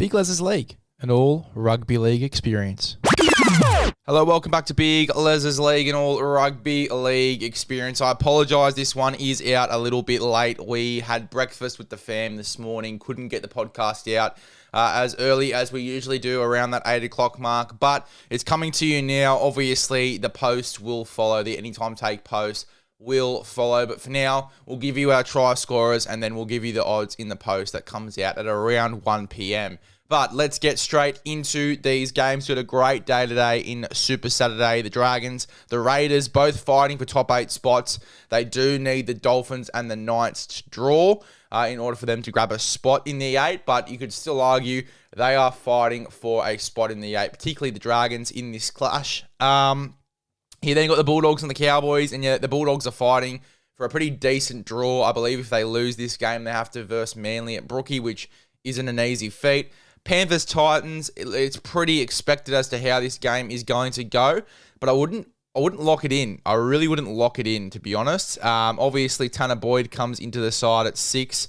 Big LEZ'S League, an all rugby league experience. Hello, welcome back to Big LEZ'S League, an all rugby league experience. I apologise, this one is out a little bit late. We had breakfast with the fam this morning, couldn't get the podcast out as early as we usually do around that 8 o'clock mark, but it's coming to you now. Obviously, the post will follow, the Anytime Take post will follow, but for now, we'll give you our try scorers and then we'll give you the odds in the post that comes out at around 1 p.m. But let's get straight into these games. We had a great day today in Super Saturday. The Dragons, the Raiders, both fighting for top 8 spots. They do need the Dolphins and the Knights to draw in order for them to grab a spot in the 8, but you could still argue they are fighting for a spot in the 8, particularly the Dragons in this clash. You then got the Bulldogs and the Cowboys, and yet the Bulldogs are fighting for a pretty decent draw. I believe if they lose this game, they have to verse Manly at Brookie, which isn't an easy feat. Panthers Titans, it's pretty expected as to how this game is going to go, but I wouldn't lock it in. I really wouldn't lock it in, to be honest. Obviously, Tanner Boyd comes into the side at 6.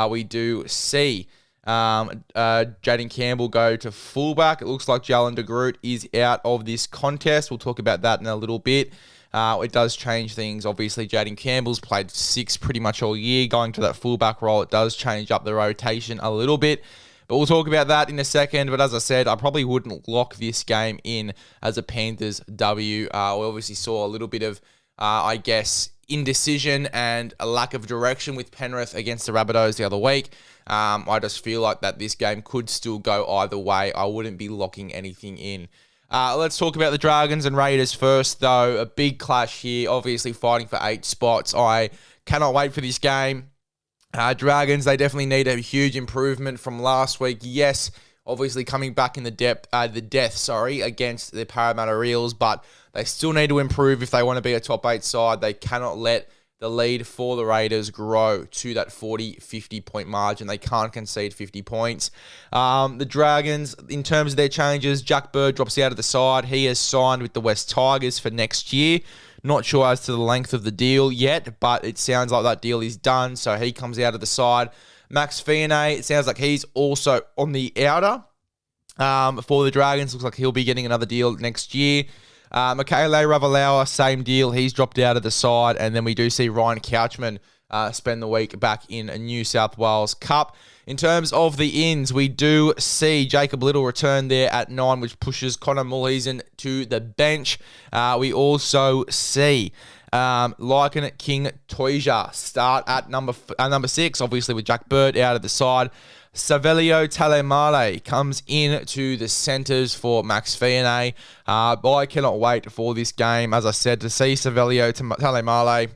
We do see Jaden Campbell go to fullback. It looks like Jalen de Groot is out of this contest. We'll talk about that in a little bit. It does change things. Obviously, Jaden Campbell's played 6 pretty much all year. Going to that fullback role, it does change up the rotation a little bit. But we'll talk about that in a second. But as I said, I probably wouldn't lock this game in as a Panthers W. We obviously saw a little bit of, indecision and a lack of direction with Penrith against the Rabbitohs the other week. I just feel like that this game could still go either way. I wouldn't be locking anything in. Let's talk about the Dragons and Raiders first, though. A big clash here, obviously fighting for 8 spots. I cannot wait for this game. Dragons, they definitely need a huge improvement from last week. Yes, obviously coming back in the death against the Parramatta Eels, but they still need to improve if they want to be a top 8 side. They cannot let the lead for the Raiders grow to that 40-50 point margin. They can't concede 50 points. The Dragons, in terms of their changes, Jack Bird drops out of the side. He has signed with the West Tigers for next year. Not sure as to the length of the deal yet, but it sounds like that deal is done, so he comes out of the side. Max Fianay, it sounds like he's also on the outer for the Dragons. Looks like he'll be getting another deal next year. Michaele Ravalawa, same deal. He's dropped out of the side. And then we do see Ryan Couchman spend the week back in a New South Wales Cup. In terms of the ins, we do see Jacob Little return there at 9, which pushes Connor Mullisen to the bench. We also see Lycan King Toija start at number 6, obviously with Jack Bird out of the side. Savelio Talemale comes in to the centres for Max Fianay. I cannot wait for this game, as I said, to see Savelio Talemale.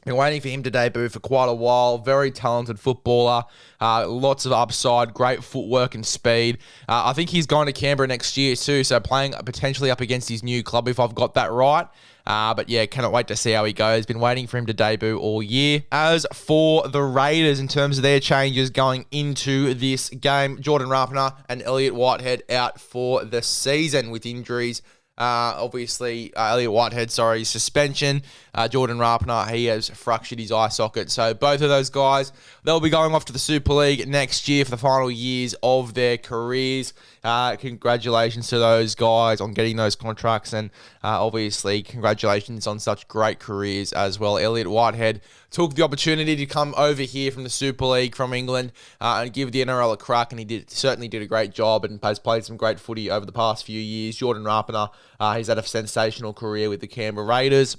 Been waiting for him to debut for quite a while. Very talented footballer. Lots of upside, great footwork and speed. I think he's going to Canberra next year too, so playing potentially up against his new club if I've got that right. But yeah, cannot wait to see how he goes. Been waiting for him to debut all year. As for the Raiders, in terms of their changes going into this game, Jordan Rapana and Elliott Whitehead out for the season with injuries. Elliott Whitehead, suspension. Jordan Rapana, he has fractured his eye socket. So both of those guys, they'll be going off to the Super League next year for the final years of their careers. Congratulations to those guys on getting those contracts, and obviously congratulations on such great careers as well. Elliott Whitehead took the opportunity to come over here from the Super League from England and give the NRL a crack, and he certainly did a great job and has played some great footy over the past few years. Jordan Rapana, he's had a sensational career with the Canberra Raiders.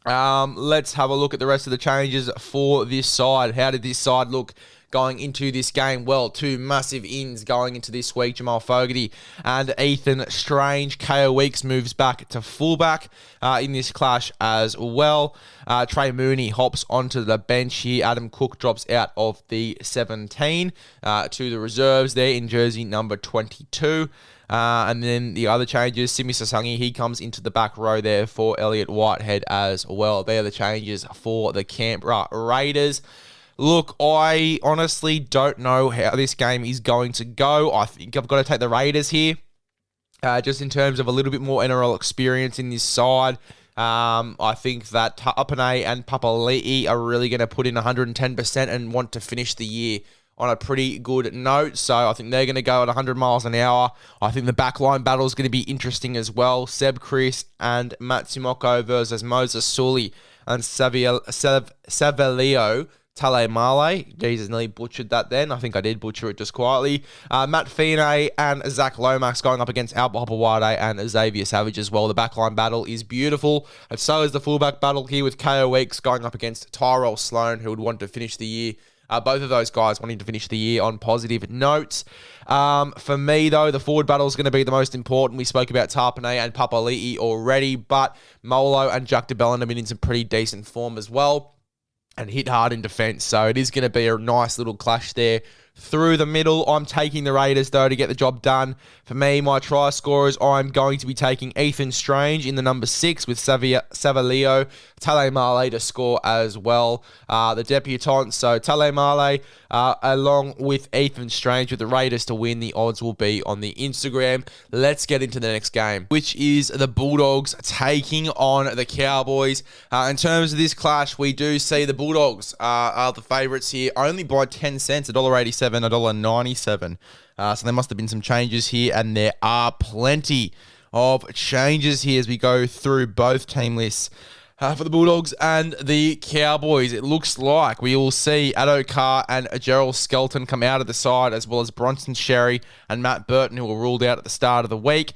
Let's have a look at the rest of the changes for this side. How did this side look going into this game? Well, 2 massive ins going into this week. Jamal Fogarty and Ethan Strange. KO Weeks moves back to fullback in this clash as well. Trey Mooney hops onto the bench here. Adam Cook drops out of the 17 to the reserves there in jersey number 22. And then the other changes, Simi Sasangi, he comes into the back row there for Elliott Whitehead as well. They're the changes for the Canberra Raiders. Look, I honestly don't know how this game is going to go. I think I've got to take the Raiders here, just in terms of a little bit more NRL experience in this side. I think that Tapane and Papali'i are really going to put in 110% and want to finish the year on a pretty good note. So I think they're going to go at 100 miles an hour. I think the backline battle is going to be interesting as well. Seb Chris and Matsumoko versus Moses Sully and Savelio Talemale. Jesus, nearly butchered that then. I think I did butcher it just quietly. Matt Fine and Zach Lomax going up against Alba Hopewade and Xavier Savage as well. The backline battle is beautiful. And so is the fullback battle here with KO Weeks going up against Tyrell Sloan, who would want to finish the year. Both of those guys wanting to finish the year on positive notes. For me, though, the forward battle is going to be the most important. We spoke about Tarpanay and Papali'i already, but Molo and Jack de Belin have been in some pretty decent form as well and hit hard in defence. So it is going to be a nice little clash there through the middle. I'm taking the Raiders, though, to get the job done. For me, my try scorers, I'm going to be taking Ethan Strange in the number 6 with Savalio Talemale to score as well. The debutant, so Talemale along with Ethan Strange with the Raiders to win. The odds will be on the Instagram. Let's get into the next game, which is the Bulldogs taking on the Cowboys. In terms of this clash, we do see the Bulldogs are the favourites here, only by 10 cents, $1.87, $1.97. So there must have been some changes here, and there are plenty of changes here as we go through both team lists. For the Bulldogs and the Cowboys, it looks like we will see Addo Carr and Gerald Skelton come out of the side, as well as Bronson Sherry and Matt Burton, who were ruled out at the start of the week.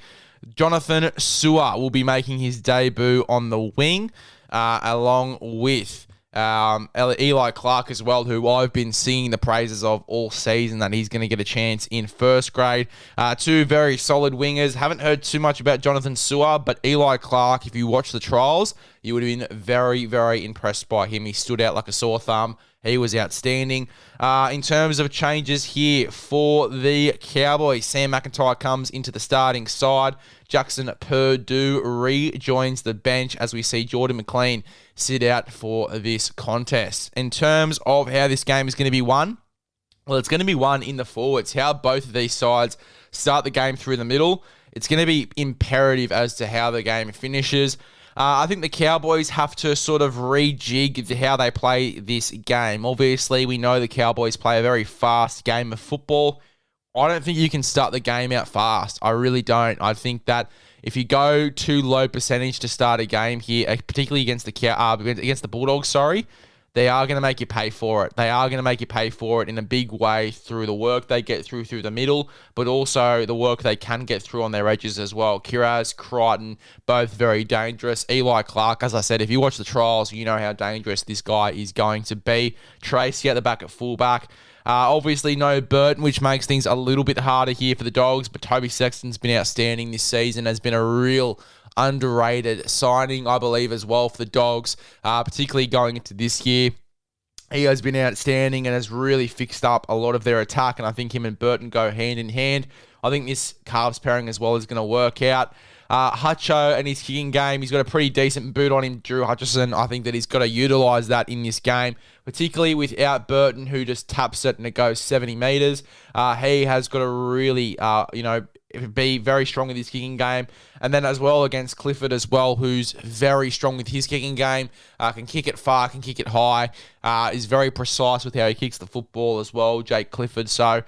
Jonathan Su'a will be making his debut on the wing, along with Eli Clark as well, who I've been singing the praises of all season, that he's going to get a chance in first grade. Two very solid wingers. Haven't heard too much about Jonathan Su'a, but Eli Clark, if you watch the trials, you would have been very, very impressed by him. He stood out like a sore thumb. He was outstanding. In terms of changes here for the Cowboys, Sam McIntyre comes into the starting side. Jackson Purdue rejoins the bench as we see Jordan McLean sit out for this contest. In terms of how this game is going to be won, well, it's going to be won in the forwards. How both of these sides start the game through the middle, it's going to be imperative as to how the game finishes. I think the Cowboys have to sort of rejig how they play this game. Obviously, we know the Cowboys play a very fast game of football. I don't think you can start the game out fast. I really don't. I think that if you go too low percentage to start a game here, particularly against the Bulldogs, they are going to make you pay for it. They are going to make you pay for it in a big way through the work they get through the middle, but also the work they can get through on their edges as well. Kiraz, Crichton, both very dangerous. Eli Clark, as I said, if you watch the trials, you know how dangerous this guy is going to be. Tracy at the back at fullback. Obviously, no Burton, which makes things a little bit harder here for the Dogs, but Toby Sexton's been outstanding this season, has been a real underrated signing, I believe, as well for the Dogs, particularly going into this year. He has been outstanding and has really fixed up a lot of their attack, and I think him and Burton go hand in hand. I think this Carbs pairing as well is going to work out. Hutcho and his kicking game, he's got a pretty decent boot on him, Drew Hutchison. I think that he's got to utilise that in this game, particularly without Burton, who just taps it and it goes 70 metres. He has got to really, be very strong with his kicking game. And then as well against Clifford as well, who's very strong with his kicking game, can kick it far, can kick it high, is very precise with how he kicks the football as well, Jake Clifford. So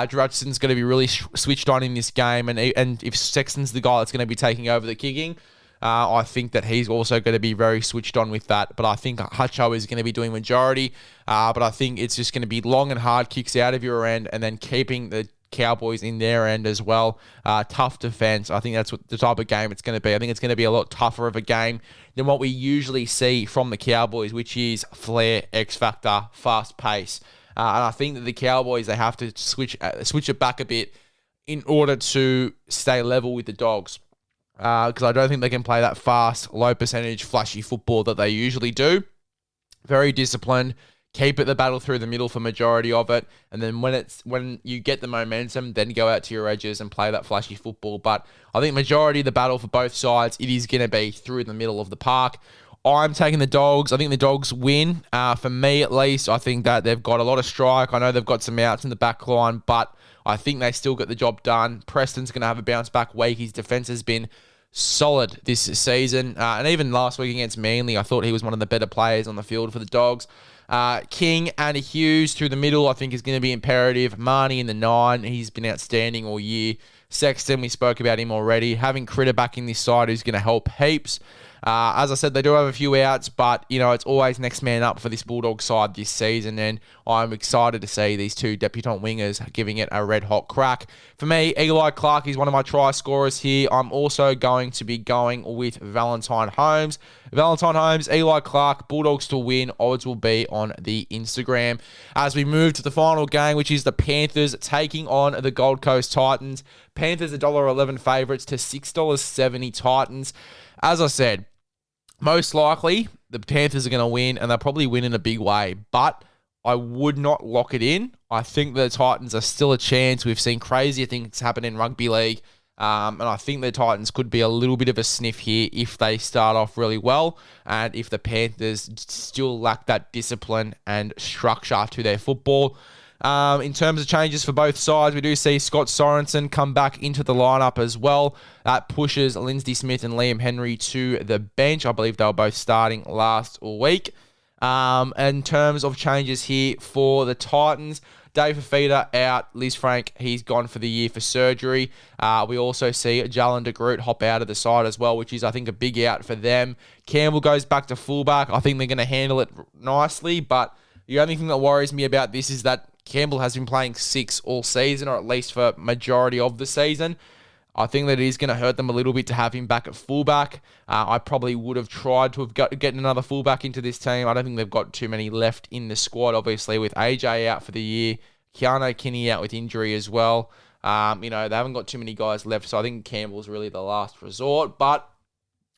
Drew Hutchison's going to be really switched on in this game. And if Sexton's the guy that's going to be taking over the kicking, I think that he's also going to be very switched on with that. But I think Hutcho is going to be doing majority. But I think it's just going to be long and hard kicks out of your end and then keeping the Cowboys in their end as well. Tough defense. I think that's what the type of game it's going to be. I think it's going to be a lot tougher of a game than what we usually see from the Cowboys, which is flair, X factor, fast pace. And I think that the Cowboys, they have to switch it back a bit in order to stay level with the Dogs. Because I don't think they can play that fast, low percentage, flashy football that they usually do. Very disciplined. Keep it the battle through the middle for majority of it, and then when you get the momentum, then go out to your edges and play that flashy football. But I think majority of the battle for both sides, it is going to be through the middle of the park. I'm taking the Dogs. I think the Dogs win. For me, at least, I think that they've got a lot of strike. I know they've got some outs in the back line, but I think they still get the job done. Preston's going to have a bounce back week. His defense has been solid this season. And even last week against Manly, I thought he was one of the better players on the field for the Dogs. King and Hughes through the middle, I think, is going to be imperative. Marnie in the 9, he's been outstanding all year. Sexton, we spoke about him already. Having Critter back in this side is going to help heaps. As I said, they do have a few outs, but, it's always next man up for this Bulldog side this season, and I'm excited to see these two debutant wingers giving it a red-hot crack. For me, Eli Clark is one of my try scorers here. I'm also going to be going with Valentine Holmes. Valentine Holmes, Eli Clark, Bulldogs to win. Odds will be on the Instagram. As we move to the final game, which is the Panthers taking on the Gold Coast Titans. Panthers $1.11 favourites to $6.70 Titans. As I said, most likely the Panthers are going to win, and they'll probably win in a big way. But I would not lock it in. I think the Titans are still a chance. We've seen crazier things happen in rugby league. And I think the Titans could be a little bit of a sniff here if they start off really well, and if the Panthers still lack that discipline and structure to their football. In terms of changes for both sides, we do see Scott Sorensen come back into the lineup as well. That pushes Lindsay Smith and Liam Henry to the bench. I believe they were both starting last week. In terms of changes here for the Titans, Dave Fafita out. Liz Frank, he's gone for the year for surgery. We also see Jalen de Groot hop out of the side as well, which is, I think, a big out for them. Campbell goes back to fullback. I think they're going to handle it nicely, but the only thing that worries me about this is that Campbell has been playing 6 all season, or at least for majority of the season. I think that it is going to hurt them a little bit to have him back at fullback. I probably would have tried to have gotten another fullback into this team. I don't think they've got too many left in the squad, obviously, with AJ out for the year. Keanu Kinney out with injury as well. They haven't got too many guys left, so I think Campbell's really the last resort. But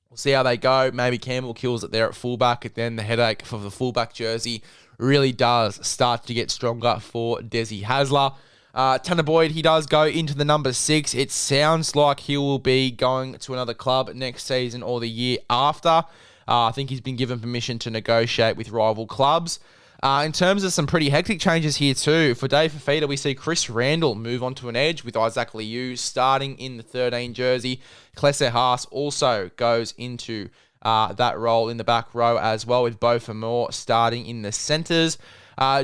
we'll see how they go. Maybe Campbell kills it there at fullback, and then the headache for the fullback jersey really does start to get stronger for Desi Hasler. Tanner Boyd, he does go into the number 6. It sounds like he will be going to another club next season or the year after. I think he's been given permission to negotiate with rival clubs. In terms of some pretty hectic changes here too, for Dave Fafita, we see Chris Randall move on to an edge with Isaac Liu starting in the 13 jersey. Klesse Haas also goes into that role in the back row as well, with Beau Fermor starting in the centres.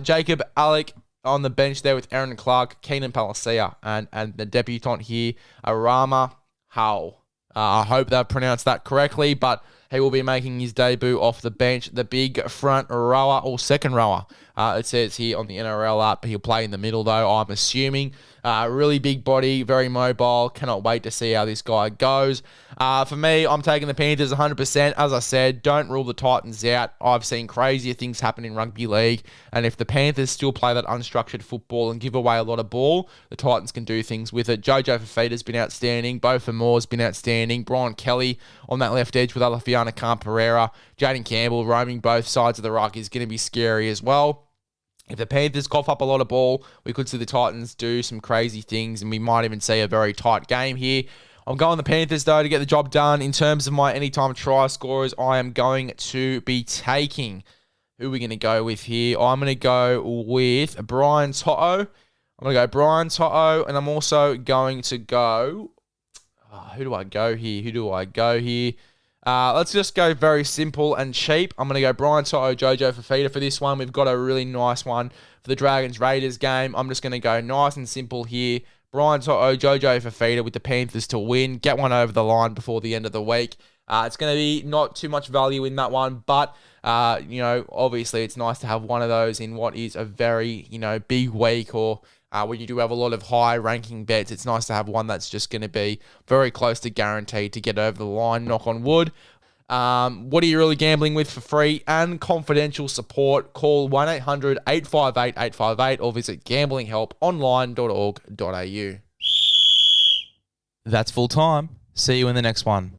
Jacob Alec on the bench there with Aaron Clark, Keenan Palacia, and the debutant here, Arama Howell. I hope they've pronounced that correctly, but he will be making his debut off the bench. The big front rower, or second rower, it says here on the NRL app. He'll play in the middle, though, I'm assuming. Really big body, very mobile. Cannot wait to see how this guy goes. For me, I'm taking the Panthers 100%. As I said, don't rule the Titans out. I've seen crazier things happen in rugby league, and if the Panthers still play that unstructured football and give away a lot of ball, the Titans can do things with it. Jojo Fafita's been outstanding. Beau Fermor's been outstanding. Brian Kelly on that left edge with Alafiana Khan-Pereira. Jaden Campbell roaming both sides of the ruck is going to be scary as well. If the Panthers cough up a lot of ball, we could see the Titans do some crazy things, and we might even see a very tight game here. I'm going the Panthers, though, to get the job done. In terms of my anytime try scorers, I am going to be taking... Who are we going to go with here? I'm going to go with Brian To'o. I'm going to go Brian To'o, and I'm also going to go... who do I go here? Let's just go very simple and cheap. I'm going to go Brian To'o, Jojo Fafita for this one. We've got a really nice one for the Dragons-Raiders game. I'm just going to go nice and simple here. Brian To'o, Jojo Fafita with the Panthers to win. Get one over the line before the end of the week. It's going to be not too much value in that one, but, obviously it's nice to have one of those in what is a very, big week, or when you do have a lot of high-ranking bets. It's nice to have one that's just going to be very close to guaranteed to get over the line, knock on wood. What are you really gambling with for free and confidential support? Call 1-800-858-858 or visit gamblinghelponline.org.au. That's full time. See you in the next one.